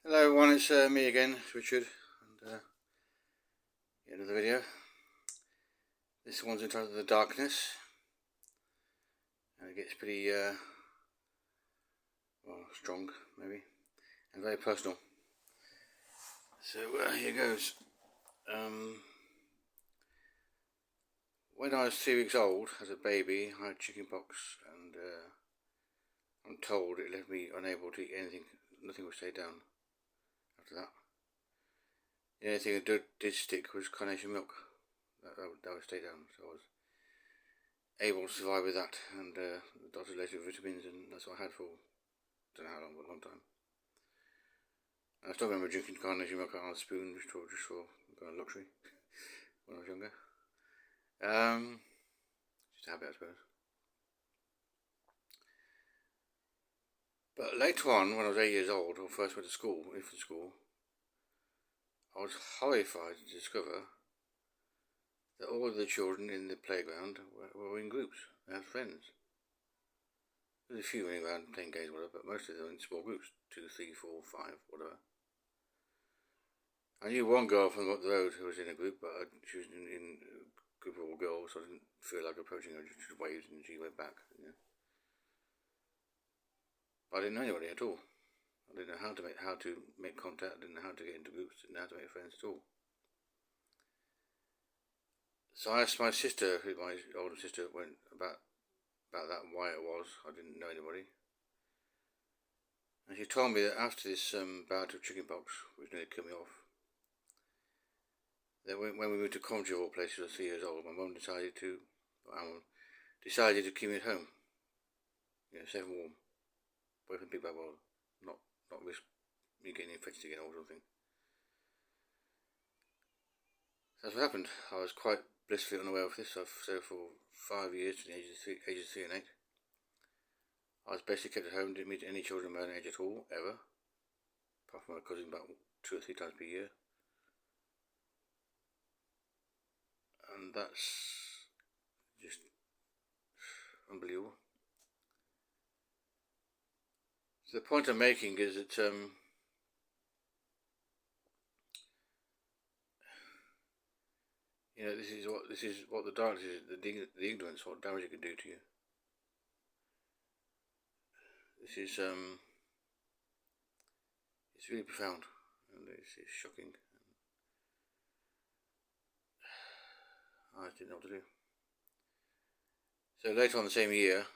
Hello everyone, it's me again, it's Richard, and another video. This one's entitled The Darkness, and it gets pretty, strong, maybe, and very personal. So here goes. When I was 3 weeks old, as a baby, I had chickenpox, and I'm told it left me unable to eat anything, nothing would stay down after that. The only thing that did stick was carnation milk. That would stay down, so I was able to survive with that, and the doctor later vitamins, and that's what I had for, I don't know how long, but a long time. And I still remember drinking carnation milk on a spoon, just for kind of luxury, when I was younger. Just a habit, I suppose. But later on, when I was 8 years old, or first went to school, infant school, I was horrified to discover that all of the children in the playground were in groups. They had friends. There was a few running around playing games, whatever, but most of them were in small groups, 2, 3, 4, 5, whatever. I knew one girl from up the road who was in a group, but she was in a group of all girls, so I didn't feel like approaching her. Just waved and she went back. But I didn't know anybody at all. I didn't know how to make contact. I didn't know how to get into groups. Didn't know how to make friends at all. So I asked my sister, my older sister, went about that and why it was. I didn't know anybody. And she told me that after this bout of chickenpox, which nearly killed me off, that when we moved to Coventry of all places, I was 3 years old, my mum decided to keep me at home. Safe and warm. Away from big bad world. Not risk me getting infected again or something. So that's what happened. I was quite blissfully unaware of this. So for 5 years, to the ages of 3 and 8, I was basically kept at home, didn't meet any children my own age at all, ever. Apart from my cousin about 2 or 3 times per year. And that's just unbelievable. So the point I'm making is that this is what the darkness is, the ignorance, what damage it can do to you. This is it's really profound, and it's shocking. I didn't know what to do. So later on the same year,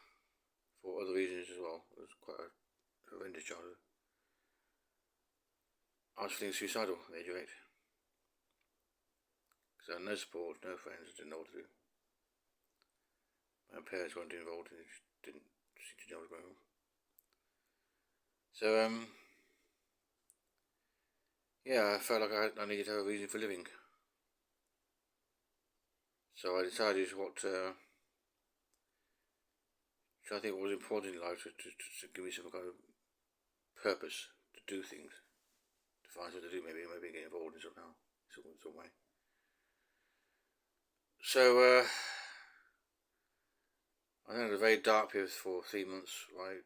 for other reasons as well, it was quite a horrendous childhood, I was feeling suicidal at the age of 8. Because I had no support, no friends, I didn't know what to do. My parents weren't involved, and they just didn't seem to know what was going on. So, I felt like I needed to have a reason for living. So I decided what I think what was important in life to give me some kind of purpose to do things, to find something to do, maybe get involved in somehow, some way. So I had a very dark period for 3 months where I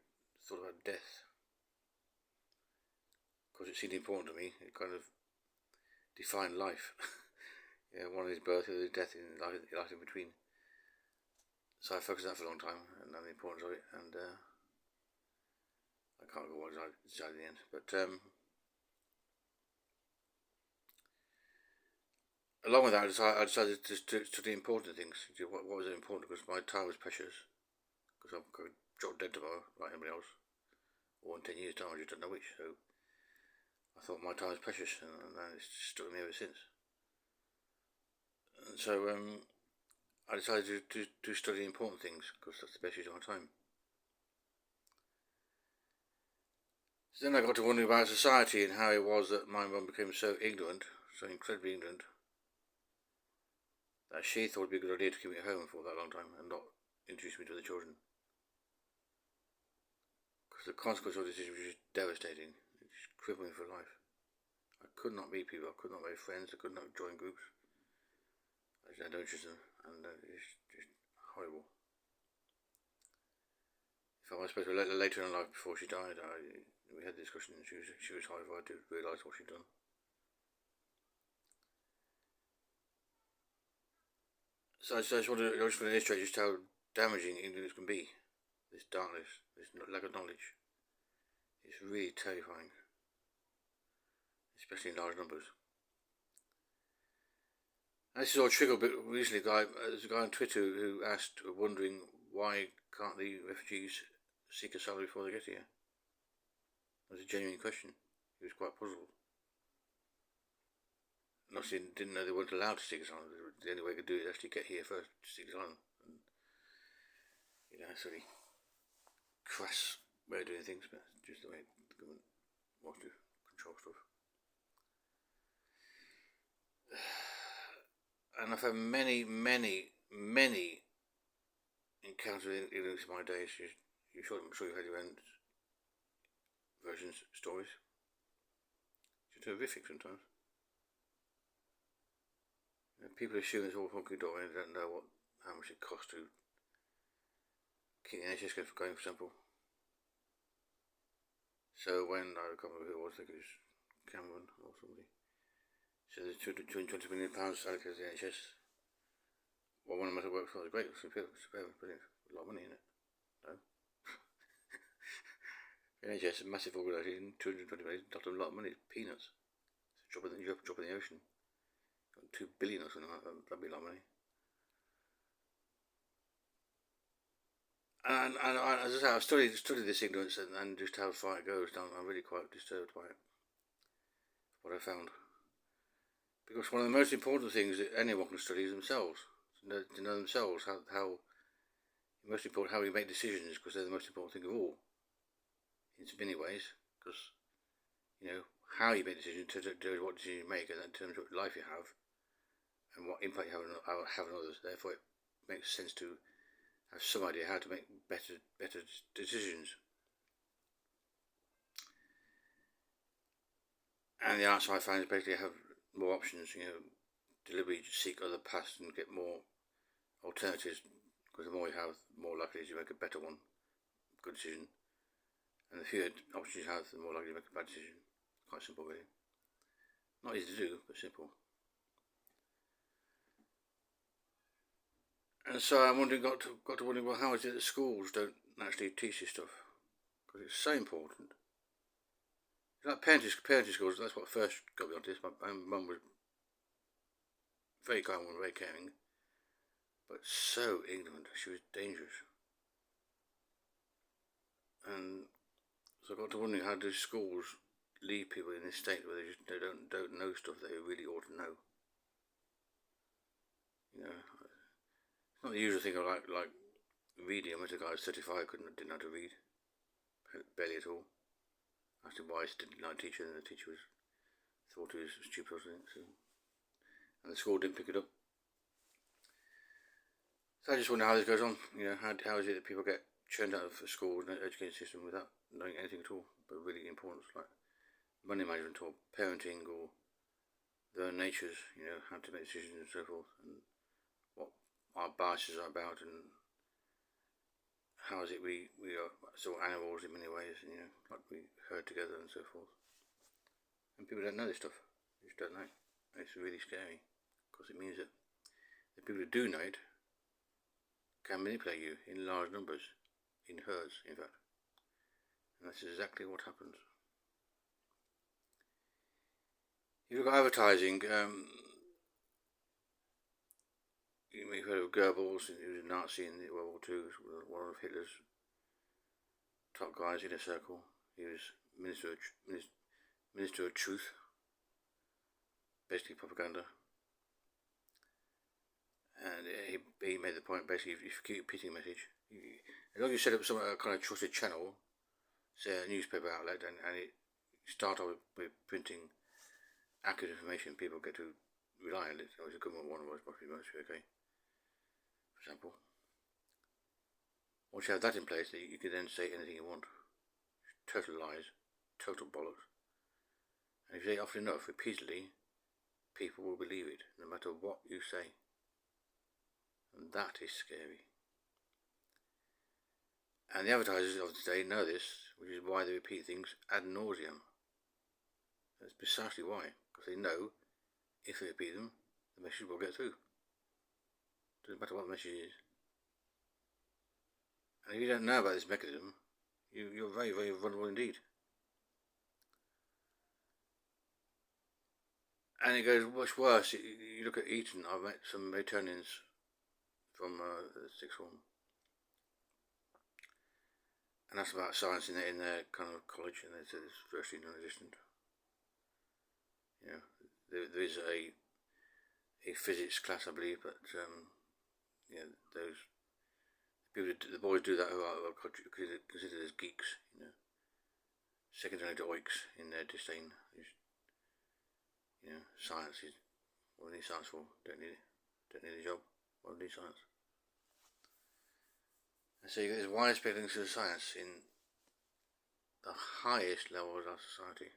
thought about death, because it seemed important to me. It kind of defined life. One is birth, the other is death, and life in between. So I focused on that for a long time, and on the importance of it, and I can't remember what I decided in the end, but along with that, I decided to study important things. What was important, because my time was precious, because I'm going to drop dead tomorrow, like anybody else, or in 10 years' time, I just don't know which. So I thought my time was precious, and it's stuck with me ever since. And so I decided to study important things, because that's the best use of my time. So then I got to wondering about society and how it was that my mum became so ignorant, so incredibly ignorant, that she thought it would be a good idea to keep me at home for that long time and not introduce me to the children. Because the consequence of this decision was just devastating. It just crippled me for life. I could not meet people, I could not make friends, I could not join groups. I had no interest in them, and it's just horrible. If I was supposed to later in life, before she died, we had the discussion, and she was horrified to realise what she'd done. So I just want to illustrate just how damaging ignorance can be. This darkness, this lack of knowledge, it's really terrifying, especially in large numbers. And this is all triggered a bit recently. There's a guy on Twitter who asked, wondering why can't the refugees seek asylum before they get here? That was a genuine question. He was quite puzzled. And obviously didn't know they weren't allowed to seek asylum. The only way they could do it is actually get here first to seek asylum. And, it's really crass way of doing things, but it's just the way the government wants to control stuff. And I've had many encounters with ignorance in my days. I'm sure you've had your own versions, stories. It's horrific sometimes. People assume it's all hunky dory and they don't know how much it costs to keep the NHS going, for example. So when, I can't remember who it was, I think it was Cameron or somebody, so there's £220 million allocated to the NHS. Well, one of them that works for was great. It's brilliant. A lot of money in it. No. The NHS is a massive organisation. 220 million, not a lot of money. It's peanuts. It's a drop in the ocean. 2 billion or something like that. That'd be a lot of money. And as I say, I've studied this ignorance and just how far it goes. I'm really quite disturbed by it. What I found. Because one of the most important things that anyone can study is themselves. To know themselves, how most important, how we make decisions, because they're the most important thing of all. In many ways, because how you make decisions determines what decision you make, and that determines what life you have, and what impact you have on others. Therefore, it makes sense to have some idea how to make better decisions. And the answer I find is basically have more options. Deliberately seek other paths and get more alternatives, because the more you have, the more likely it is you make a better one, good decision. And the fewer options you have, the more likely you make a bad decision. Quite simple, really. Not easy to do, but simple. And so I'm wondering, got to wondering, well, how is it that schools don't actually teach this stuff? Because it's so important. It's like parenting schools. That's what first got me onto this. My mum was very kind and very caring, but so ignorant. She was dangerous. And so I got to wondering, how do schools leave people in this state where they don't know stuff they really ought to know? It's not the usual thing of like reading. I met a guy who was 35, didn't know how to read, barely at all. Asked him why he didn't like teaching, and the teacher thought he was stupid or something. So, and the school didn't pick it up. So I just wonder how this goes on. How is it that people get churned out of schools and education system without knowing anything at all, but really important, like money management or parenting or their own natures, how to make decisions and so forth, and what our biases are about, and how is it we are sort of animals in many ways, like we herd together and so forth. And people don't know this stuff. They just don't know. And it's really scary, because it means that the people who do know it can manipulate you in large numbers, in herds, in fact. And that's exactly what happens. If you look at advertising, you've heard of Goebbels, he was a Nazi in World War II, one of Hitler's top guys in a circle. He was Minister of Truth, basically propaganda. And he made the point, basically, if you keep repeating a message, as long as you set up some kind of trusted channel, say a newspaper outlet, and it start off with printing accurate information, people get to rely on it. That was a government one was mostly okay, for example. Once you have that in place, you can then say anything you want. Total lies, total bollocks. And if you say it often enough, repeatedly, people will believe it, no matter what you say. And that is scary. And the advertisers of today know this, which is why they repeat things ad nauseum. That's precisely why, because they know if they repeat them, the message will get through. Doesn't matter what the message is. And if you don't know about this mechanism, you're very, very vulnerable indeed. And it goes much worse. You look at Eton. I've met some Etonians from the sixth form, and that's about science in their kind of college, and they said it's virtually non-existent. You know, there is a physics class, I believe, but those people, the boys do that who are considered as geeks, second only to oiks in their disdain. Science is what I need science for. Don't need it. Don't need a job. What do I need science? And so you get this widespread links to science in the highest levels of our society.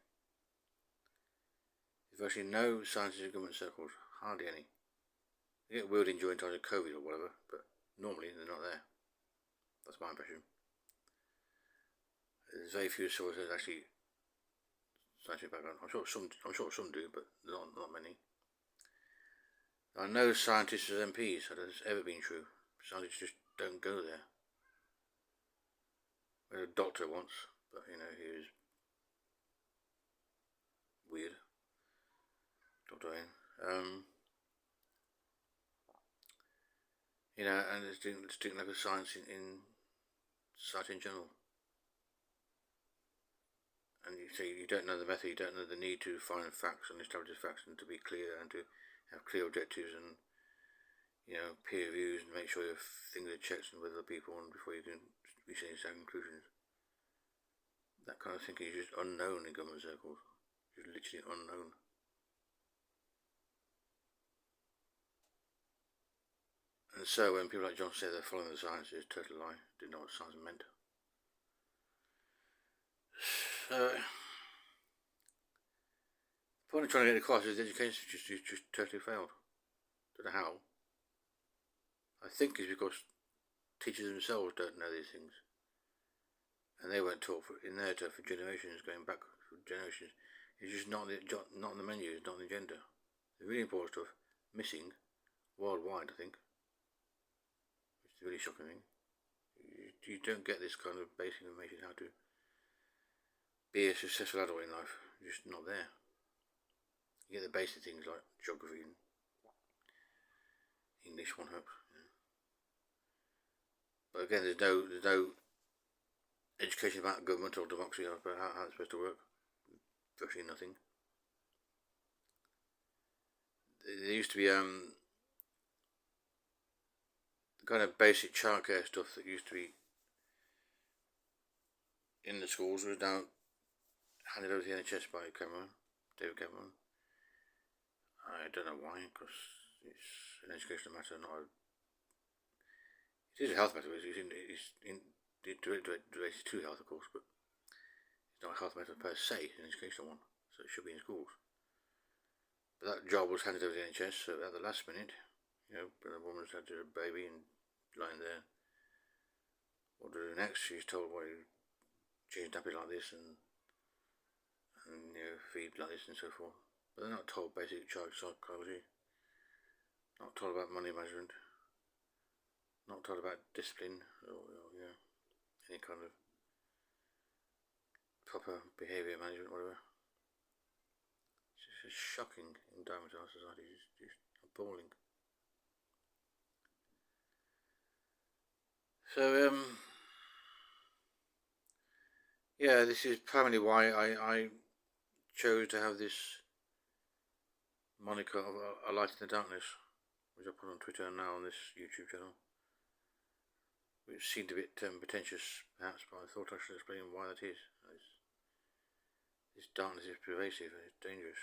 There's virtually no scientists in government circles, hardly any. They get wielding during times of COVID or whatever, but normally they're not there. That's my impression. There's very few sources actually scientific background. I'm sure some do, but not many. There are no scientists as MPs. That has ever been true. Scientists just don't go there. We had a doctor once, but he was weird. Dr. Ian. And it's doing like a science in society in general. And you say you don't know the method, you don't know the need to find facts and establish facts and to be clear and to have clear objectives and peer reviews and make sure your things are checked with other people and before you can reach any conclusions. That kind of thinking is just unknown in government circles. Just literally unknown. And so when people like John say they're following the science, it's a total lie. Didn't know what science meant. So, the point of trying to get across is the education system just totally failed. Don't know how. I think it's because teachers themselves don't know these things. And they weren't taught for generations, going back for generations. It's just not on the menu, it's not on the agenda. The really important stuff missing worldwide, I think. Which is a really shocking thing. You don't get this kind of basic information how to be a successful adult in life. Just not there. You get the basic things like geography and English, one hopes. But again, there's no education about government or democracy or about how it's supposed to work. Virtually nothing. There used to be the kind of basic childcare stuff that used to be in the schools was now handed over to the NHS by David Cameron. I don't know why, because it's an educational matter, not it is a health matter. It's related to health, of course, but it's not a health matter per se, it's an educational one, so it should be in schools. But that job was handed over to the NHS, so at the last minute, when a woman's had a baby and lying there, what to do next? She's told, you change nappies like this and feed like this and so forth. But they're not told basic child psychology, not told about money management, not told about discipline or any kind of proper behaviour management, whatever. It's just a shocking endowment in our society. It's just appalling. So this is primarily why I chose to have this moniker of A Light in the Darkness, which I put on Twitter and now on this YouTube channel, which seemed a bit pretentious perhaps, but I thought I should explain why that is. This darkness is pervasive and it's dangerous,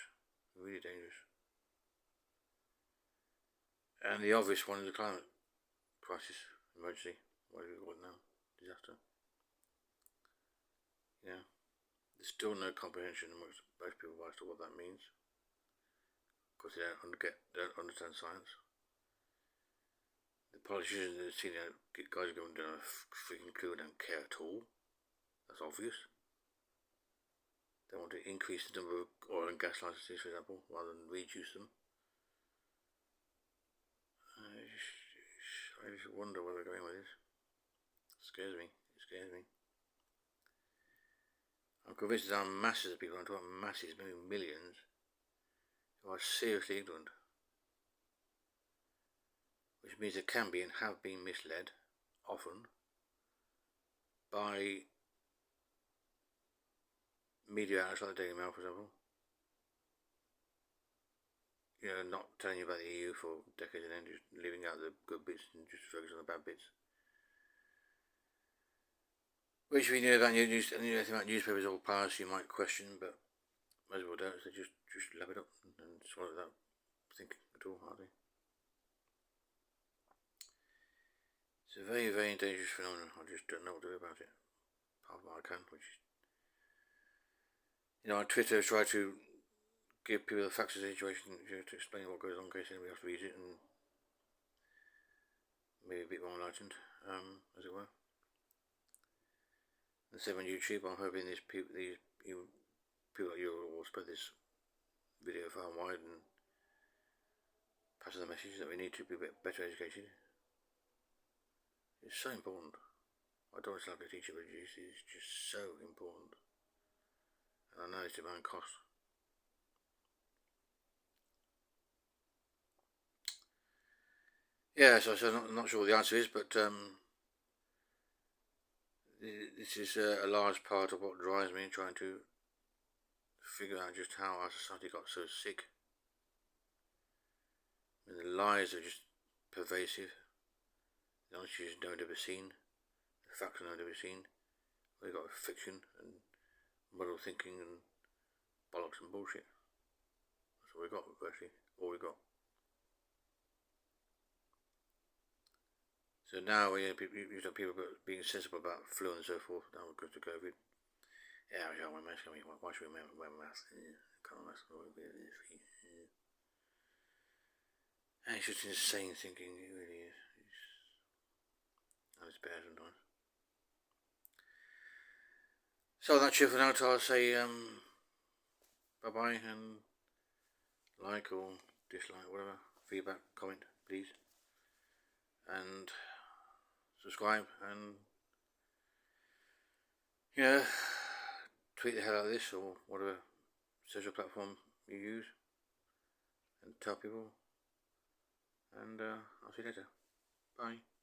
really dangerous. And the obvious one is the climate crisis, emergency, whatever you call it now, disaster. There's still no comprehension amongst most people as to what that means, because they don't understand science. The politicians and the senior guys don't have a freaking clue, don't care at all. That's obvious. They want to increase the number of oil and gas licenses, for example, rather than reduce them. I just wonder where we're going with this. It scares me. It scares me. I'm convinced there are masses of people, I'm talking about masses, maybe millions, who are seriously ignorant. Which means they can be and have been misled, often, by media outlets like the Daily Mail, for example. You know, not telling you about the EU for decades and then just leaving out the good bits and just focusing on the bad bits. Which we know about news, anything about newspapers or past you might question, but most people don't, so they just lap it up and swallow it without thinking at all, hardly. It's a very, very dangerous phenomenon. I just don't know what to do about it. Apart from what I can, which, on Twitter, I try to give people the facts of the situation, to explain what goes on in case anybody has to read it, and maybe a bit more enlightened, as it were. And same on YouTube. I'm hoping these people like you will spread this video far and wide and pass on the message that we need to be a bit better educated. It's so important. I don't want to like a teacher, but it's just so important. And I know it's demand cost. Yeah, so I'm not sure what the answer is, but this is a large part of what drives me, trying to figure out just how our society got so sick. And the lies are just pervasive. The honesty is no ever seen. The facts are no ever seen. We've got fiction and muddled thinking and bollocks and bullshit. That's what we got, virtually. All we got. So now you have people being sensible about flu and so forth. Now we're good to COVID. Yeah, I wear a mask. Why should we wear a mask? Can't wear a mask. And it's just insane thinking. It really is. And it's bad sometimes. So that's it for now. I'll say bye bye and like or dislike, whatever, feedback, comment, please, and subscribe and tweet the hell out of this or whatever social platform you use and tell people, and I'll see you later. Bye.